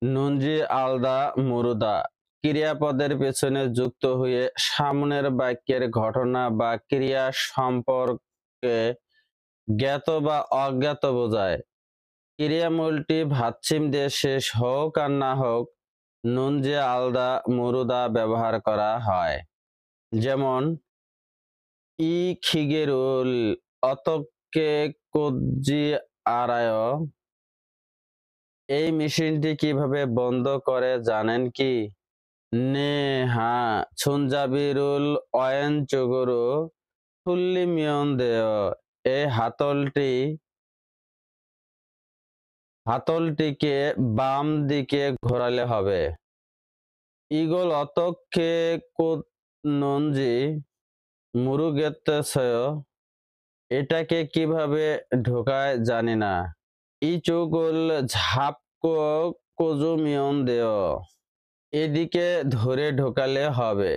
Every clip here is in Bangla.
নুনজি আলদা মুরুদা ক্রিয়াপদের পেছনে যুক্ত হয়ে সামনের বাক্যের ঘটনা বা ক্রিয়া সম্পর্কে জ্ঞাত বা অজ্ঞাত বোঝায়। ক্রিয়ামূলটি ভাচ্ছিম দিয়ে শেষ হোক আর না হোক নুনজি আলদা মুরুদা ব্যবহার করা হয়। যেমন ই খিগেরুল অতকে কজ্জি আরায়। এই মেশিনটি কিভাবে বন্ধ করে জানেন কি? নে হ্যাঁ ছুঞ্জাবিরুল অয়েন চুগুরু ফুল্লি মিয়ন দেয়। এই হাতলটিকে বাম দিকে ঘোরালে হবে। ইগল অতকে কুত নঞ্জি মুরুগেতেছয়। এটাকে কিভাবে ঢোকায় জানি না। ই চুগুল ঝাপকো কুজুমিয়ন দেয়। এদিকে ধরে ঢোকালে হবে।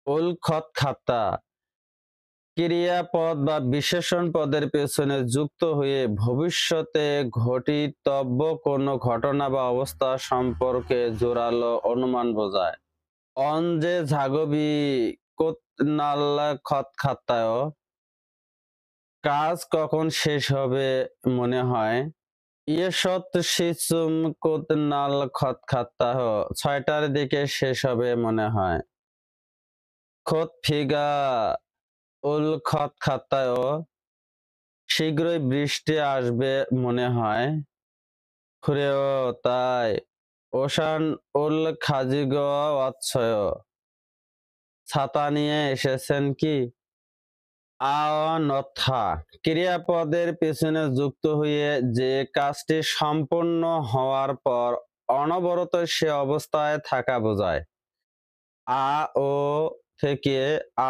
উল খত খাতা ক্রিয়াপদ বা বিশেষণ পদের পেছনে যুক্ত হয়ে ভবিষ্যতে ঘটিতব্য কোনো ঘটনা বা অবস্থা সম্পর্কে জোরালো অনুমান বোঝায়। অঞ্জে ঝাগবি কোতনাল্লা খত খাতায়। কাজ কখন শেষ হবে মনে হয়? ইয়েসত শিসুম কোতনাল খত খাতাহ। ৬টার দিকে শেষ হবে মনে হয়। খত ফিগা উল খত খাতায়। শীঘ্রই বৃষ্টি আসবে মনে হয়। খুরেও তাই। ওশান উল খাজিগ অচ্ছয়। ছাতা নিয়ে এসেছেন কি? আনথা ক্রিয়াপদের পেছনে যুক্ত হয়ে যে কাজটি সম্পন্ন হওয়ার পর অনবরত সে অবস্থায় থাকা বোঝায়। আ ও থেকে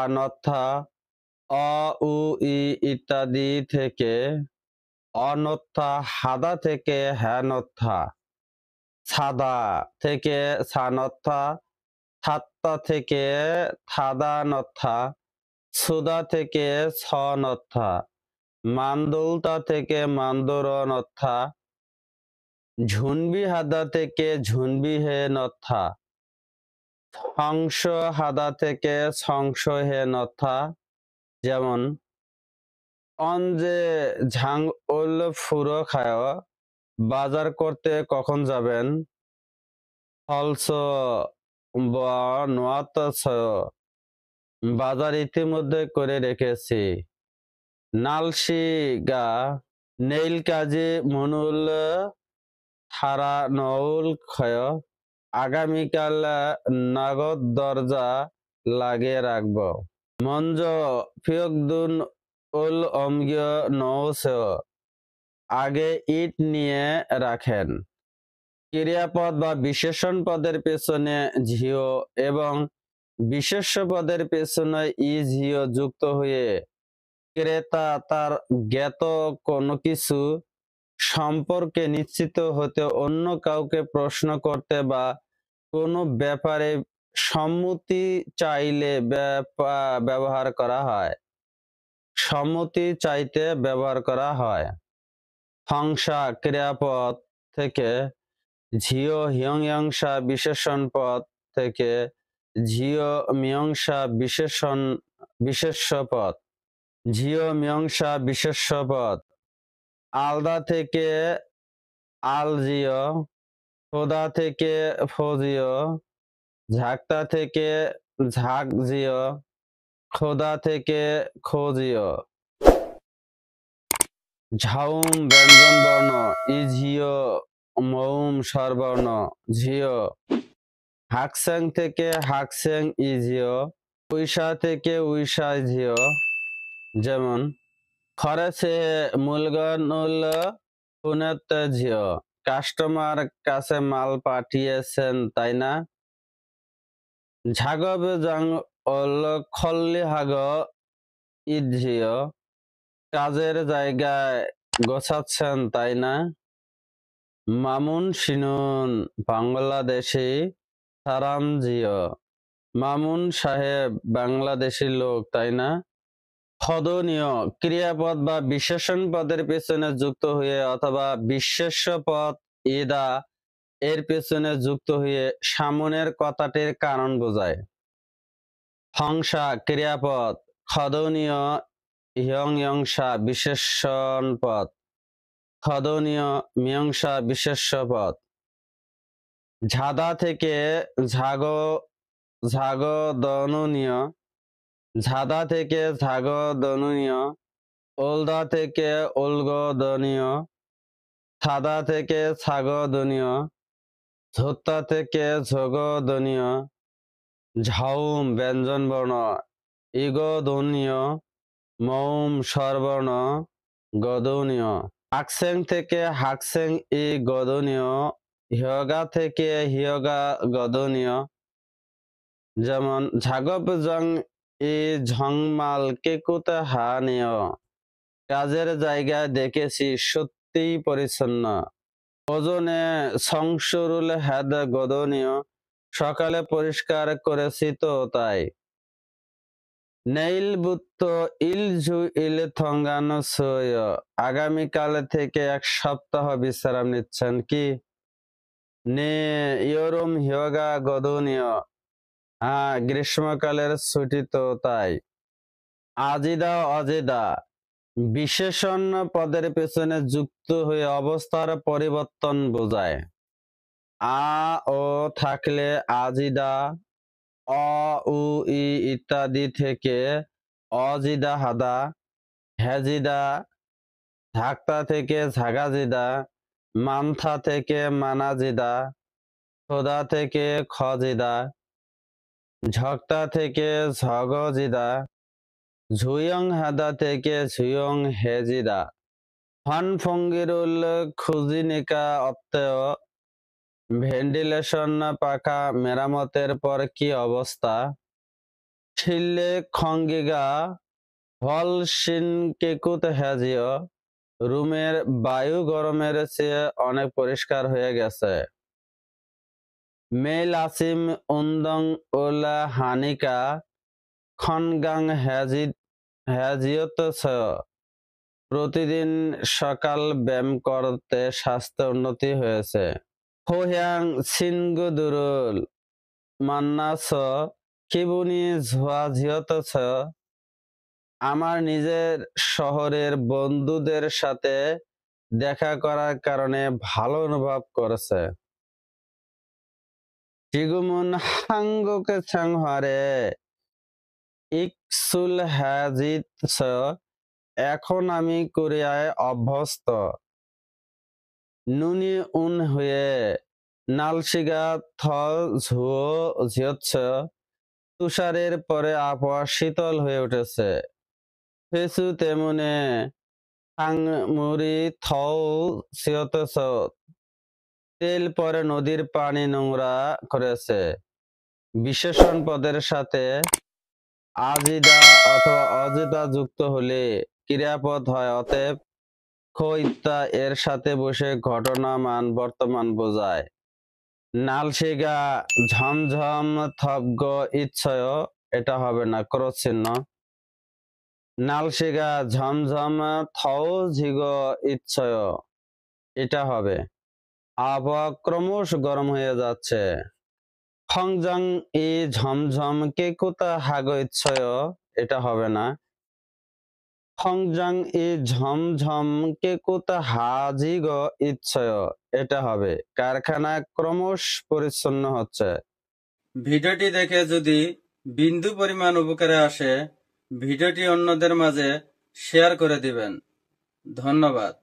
আনথা, অ উ ই ইত্যাদি থেকে অনথা, হাদা থেকে হ্যানথা, ছাদা থেকে ছানথা, থাত্তা থেকে থাদানথা, সুদা থেকে ছনথা, মান্দুলতা থেকে মান্দুরনথা, ঝুনবি হাদা থেকে ঝুনবি হে নথা, সংস হাদা থেকে সংস হে নথা। যেমন অঞ্জে ঝাং উল ফুরো খায়। বাজার করতে কখন যাবেন? ফলস নোয়াতছয়। বাজার ইতিমধ্যে করে রেখেছি। নালশি গা নেইল কাজী মনুল থারা নউল ক্ষয়। আগামীকাল নগদ দরজা লাগিয়ে রাখব। মঞ্জ ফিয়কদুন উল অমগীয় নৌসেয়। আগে ইট নিয়ে রাখেন। ক্রিয়াপদ বা বিশেষণ পদের পেছনে ঝিও এবং বিশেষ্য পদের পেছনে ই ঝিও যুক্ত হয়ে ক্রেতা তার জ্ঞাত কোনো কিছু সম্পর্কে নিশ্চিত হতে অন্য কাউকে প্রশ্ন করতে বা কোনো ব্যাপারে সম্মতি চাইলে ব্যবহার করা হয়। সম্মতি চাইতে ব্যবহার করা হয়। হংসা ক্রিয়াপদ থেকে ঝিও হিয়ংসা বিশেষণ পদ থেকে ঝিও মীমাংসা বিশেষ্য পদ। ঝিও মীমাংসা বিশেষ্য পদ। আলদা থেকে আলজিও, খোদা থেকে ফজিও, ঝাঁকতা থেকে ঝাঁকজিও, খোদা থেকে খোজিও। ঝাউম ব্যঞ্জন বর্ণ ইঝিও মৌম স্বরবর্ণ ঝিও। হাকস্যাং থেকে হাকস্যাং ইঝিও, উইসা থেকে উইসা ঝিও। যেমন খরচে মূলগনুল পুনেত ঝিও। কাস্টমার কাছে মাল পাঠিয়েছেন তাই না? ঝাগব জাং অল খল্লি হাগ ইঝিও। কাজের জায়গায় গোছাচ্ছেন তাই না? মামুন শিনুন বাংলাদেশি সারামজিও। মামুন সাহেব বাংলাদেশি লোক তাই না? সদনীয় ক্রিয়াপদ বা বিশেষণ পদের পেছনে যুক্ত হয়ে অথবা বিশেষ্য পদ ইদা এর পেছনে যুক্ত হয়ে সামনের কথাটির কারণ বোঝায়। হংসা ক্রিয়াপদ, খদনীয় ইয়ংসা বিশেষণ পদ, খদনীয় মীমাংসা বিশেষ্য পদ। ঝাদা থেকে ঝাগদনীয়, ঝাদা থেকে ঝাগদনীয়, ওলদা থেকে ওলগদনীয়, ছাদা থেকে ছাগদনীয়, ঝোত্তা থেকে ঝগদনীয়, ঝাউম ব্যঞ্জনবর্ণ ইগদনীয়, মৌম স্বরবর্ণ গদনীয়। হাকসেং থেকে হাকসেং ই গদনীয়, হিয়গা থেকে হিয়গা গদনীয়। যেমন ঝাগপ জং ই ঝংমাল কেকুতে হানীয়, কাজের জায়গায় দেখেছি সত্যিই পরিচ্ছন্ন। ওজনে সংসরুল হেদ গদনীয়, সকালে পরিষ্কার করেছি তো তাই। নেইল বুত্ত ইলঝু ইল থঙ্গানো সয়, আগামীকাল থেকে 1 সপ্তাহ বিশ্রাম নিচ্ছেন কি? নে ইয়রম হিয়গা গদনীয়, হ্যাঁ গ্রীষ্মকালের ছুটি তো তাই। আজিদা অজেদা বিশেষণ পদের পেছনে যুক্ত হয়ে অবস্থার পরিবর্তন বোঝায়। আ ও থাকলে আজিদা, অ উ ই ইত্যাদি থেকে অজিদা হাদা, হেজিদা, ঝাক্তা থেকে ঝাগাজিদা, মানথা থেকে মানাজিদা, খোদা থেকে খজিদা, ঝক্তা থেকে ঝগজিদা, ঝুয়ং হাদা থেকে ঝুয়ং হেজিদা। হন ফঙ্গিরুল খুজিনিকা অত্তেয়, ভেন্টিলেশন পাখা মেরামতের পর কি অবস্থা? শিল্লে খঙ্গিগা হল শিন কেকুত হেজিও, রুমের বায়ু গরমের চেয়ে অনেক পরিষ্কার হয়ে গেছে। মেল আসিম উন্দং ওলা হানিকা খনগাং হেজিয়ত, প্রতিদিন সকাল ব্যায়াম করতে স্বাস্থ্য উন্নতি হয়েছে। হোয়াং সিনগুদুরুল মান্নাস কিবুনি ঝুয়াঝিয়ত, আমার নিজের শহরের বন্ধুদের সাথে দেখা করার কারণে ভালো অনুভব করেছে। জিগুমুন হাঙ্গকে ছাংহারে ইকসুল হ্যাজিত, এখন আমি কোরিয়ায় অভ্যস্ত। নুনি উন হয়ে নালশিগা থ ঝুও ঝিয়চ্ছ, তুষারের পরে আবহাওয়া শীতল হয়ে উঠেছে। ফেসু তেমনে হাংমুরি থৌ সিয়তেছ, তেল পরে নদীর পানি নোংরা করেছে। বিশেষণ পদের সাথে আজিদা অথবা অজিদা যুক্ত হলে ক্রিয়াপদ হয়। অতএব খইত্তা এর সাথে বসে ঘটনামান বর্তমান বোঝায়। নালশিগা ঝমঝম থবগ ইচ্ছয়, এটা হবে না, ক্রস চিহ্ন। নালশিগা ঝমঝম থৌ ঝিগ ইচ্ছয়, এটা হবে। আবহাওয়া ক্রমশ গরম হয়ে যাচ্ছে। খংজাং ই ঝমঝম কেকুতা হাগ ইচ্ছয়, এটা হবে না। খংজাং ই ঝমঝম কেকুতা হাজিগ ইচ্ছয়, এটা হবে। কারখানা ক্রমশ পরিচ্ছন্ন হচ্ছে। ভিডিওটি দেখে যদি বিন্দু পরিমাণ উপকারে আসে, ভিডিওটি অন্যদের মাঝে শেয়ার করে দিবেন। ধন্যবাদ।